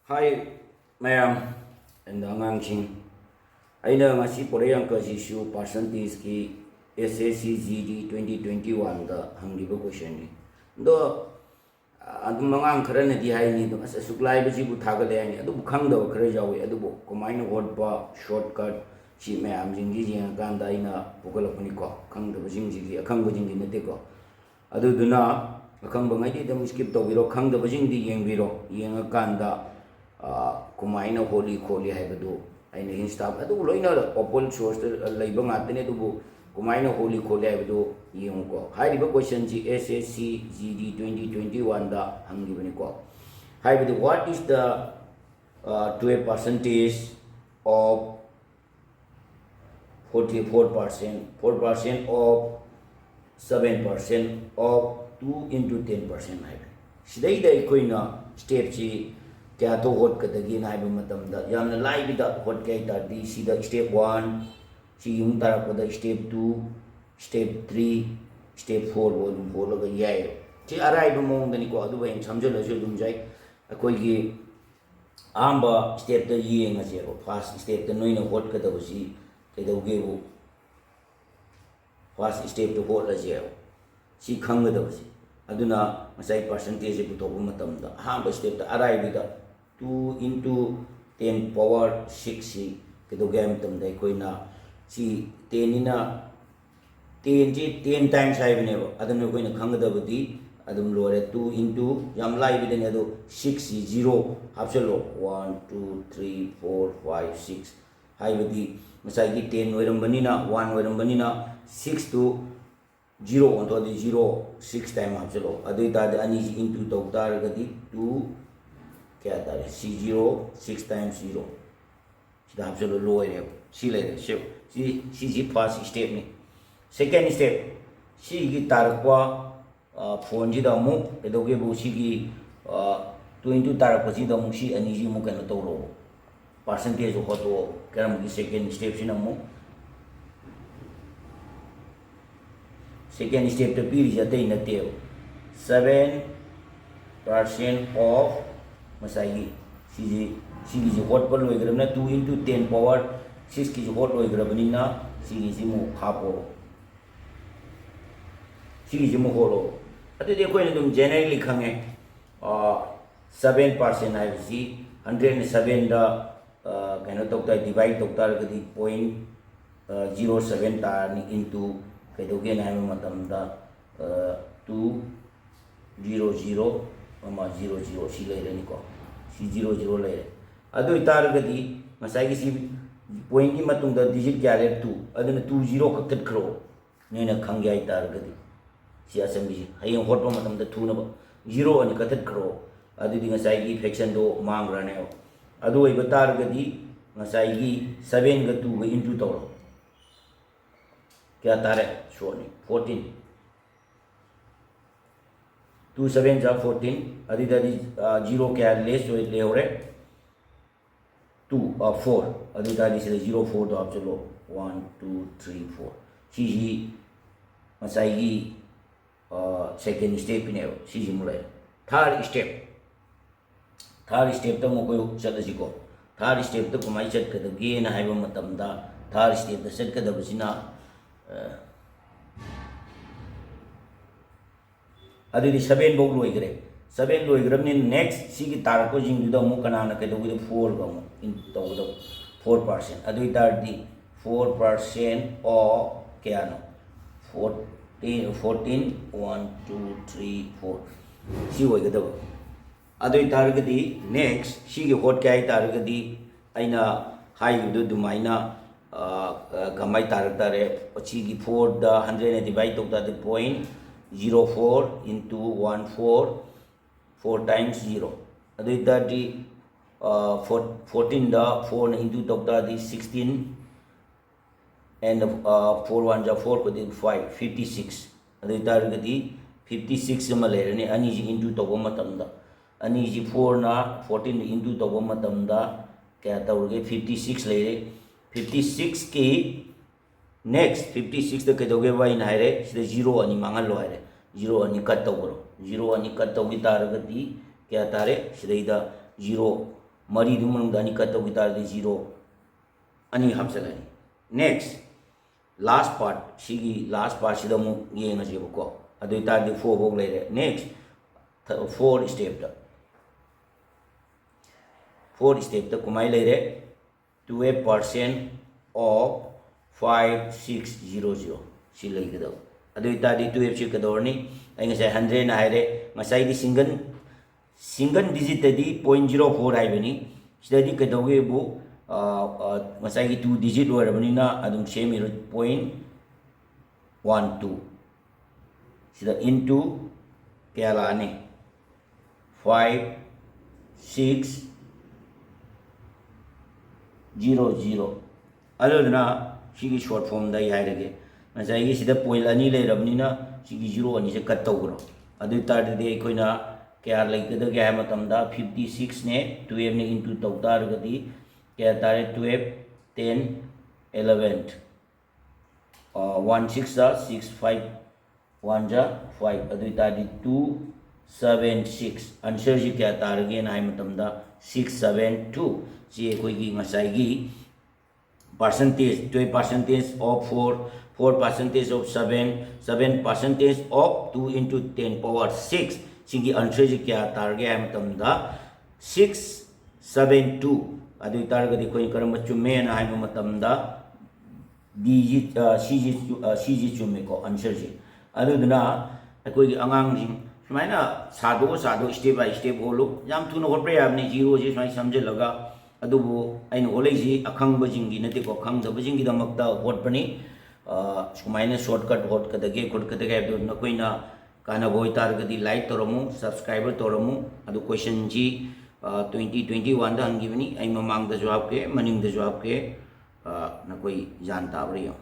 Hi, ma'am, and angangsing. Aina ngasi porayang kasisyu percentage ki SSC GD 2021 da hangiba question ni. Do adu mangang khara na di hai ni do asa suklai ba ji bu thaga le ni adu bukhang da khara jawi adu bo komaina hot ba shortcut chi ma'am jing ji jing kan da ina pukal apni ko khang da jing ji akhang ba jing ji nate ko adu duna akhang ba ngai di dam skip to biro khang da jing di yeng biro yeng kan da kumaina holy kholi haibadu aina install adu loina open source leiba ngatene du kumaina holy kholi haibadu yeng ko haiba question ji SSC GD 2021 da hangibani ko haibadu what is the to a percentage of 44% 4% of 7% of 2 into 10% haiba sidai da ikoina step ji क्या तो होट कदगी नाइब मतमदा यामना लाइब दा होट के तादी सीधा step 1 सी yum तारपद step 2 step 3 step 4 बोलगा याय ची अराइब मोंगदनी को अदु बयन समझलसु दुम जाय अकोइगी आंबा स्टेप द येंगा जेरो फर्स्ट स्टेप द नोइना होट कदबसी केदौगेबु फर्स्ट स्टेप द होट लजेरो सी खंगदबसी अदुना मसाई परसेंटेज पुतोबु मतमदा आंबा स्टेप द अराइब दा 2 into 10 power 6 si kedo game tam dai koina si 10 ina 10 ji 10 times hai bine ba adun koina khangda budi adum lore 2 into yam lai bidene ado 6 si 0 hapselo 1 2 3 4 5 6 hai budi masai gi 10 oiram bani na 1 oiram bani na 6 to 0 on to the 0 6 time hapselo adu ta ani into to tar gadi 2 क्या आता है C0 6 times 0 सीधा हम चलो लो है सी ले रहे सी जी first step में सेकेंड स्टेप सी की तारकवा फोन जी दामु एदोगे बुसी की 2 into तारक पची दामु सी अनी जी मु कहना तो रो परसेंटेज हो तो क्या मुझे सेकेंड स्टेप सी नमु सेकेंड स्टेप तो पीरी जाते ही नते हो 7% of masai si hot pa loi gram na 2 into 10 power 6 ki hot loi gram ni na si mu khapo si mu holo ate de koi dum generally khange 7% hai si 107 da kaino tok ta divide tok ta ga di 0.07 ta ni into kai do ge na matam da 200 ama 00 si lai re ni ko si 00 lai re adu itar gadi masai gi si point ki matung da digit kya le 2 adu na 20 kakkat kro ne na khang ya itar gadi si asam gi hayeng hot pa matam da 2 na ba 0 ani kakkat kro adu di masai gi fraction do mang ra ne adu i batar gadi masai gi 7 ga 2 ga into to kya tare so ni 14 2 7 जा 14 अदी दादी 0 क्या less जो ले हो रहे 2 4 अदी दादी से 0 4 तो आप चलो 1 2 3 4 सी जी मसाई सेकेंड स्टेप ने सी जी मुले थर्ड स्टेप तो मोको चल जी को थर्ड स्टेप तो कुमाई चट कद गे ना है मतम दा थर्ड स्टेप तो चट कद बसिना अदि 7 बो लोइग्रे 7 लोइग्रम नि नेक्स्ट सी की तारको जिंग दुदा मु कनाना के दोगु 4 गम इन तो 4% अदि तार दी 4% ओ क्या नो 14 1 2 3 4 सी होय गदब अदि तार गदी नेक्स्ट सी की होट क्या तार गदी आइना हाई दु दुमाइना गमाई तार तारे सी की 4 द 100 ने डिवाइड तो the point 04 into 14 4 times 0 adu ida 14 da 4 into tokta di 16 and 4 1 ja 4 ko di 5 56 adu ida di 56 ma le ne ani ji into to matam da ani ji 4 na 14 into to matam da kya tawge 56 le 56 ki next 56 the kedoge vai na re sida 0 ani mangal lo re 0 ani cut to bro 0 ani cut to gitar gati kya tare sida 0 मरी दु मनुंग दानी cut तौ guitar दि 0 अनि हापचलानी next last part सिगी last part सिदा मु येंगा जेबको अदु इतार दि 4 भोग लेरे नेक्स्ट 4 स्टेप ता कुमाई लेरे 12% of 5600 si leigadaw adu itadi 12 si kadorni ay nga say 100 na haire nga say di single digit di 0.04 ay bani sida di kadawi bu nga say 2 digit wala bani na adung same 0.12 sida into kaya lani 5600 aduna sigi short form da yairage masai sida point ani le rabni na sigi 0 ani se cut tawro adu tar de koina kya like da ga matam da 56 ne 12 ne into tawtar gadi kya tare 12 10 11 1 6 da 6 5 1 ja 5 adu tar di 276 answer ji kya tar ge na matam da 672 ji koi gi ngasai gi percentage 12% of 4% of 7% of 2 into 10 power 6 sigi answer ji kya target am tamda 672 adu target koi karam chumme na ai matamda digit cg chumme ko answer ji adu duna koi angang jing sumaina sado step by step holo jam thuna hot pre apni 0 ji sumai samje laga अदुबो आइन ओलेजी अखंग जिंगी नते को खंग जिंगी दमकता होट पनी सुमाइने shortcut होट कदगे coat कदगे अदु नकोइना काना बोय तारगदी like तोरमु subscriber तोरमु अदु question जी 2021 दा हंगिवनी आई ममांग the जवाब के मनिंग द जवाब के नकोई जानता आवरियो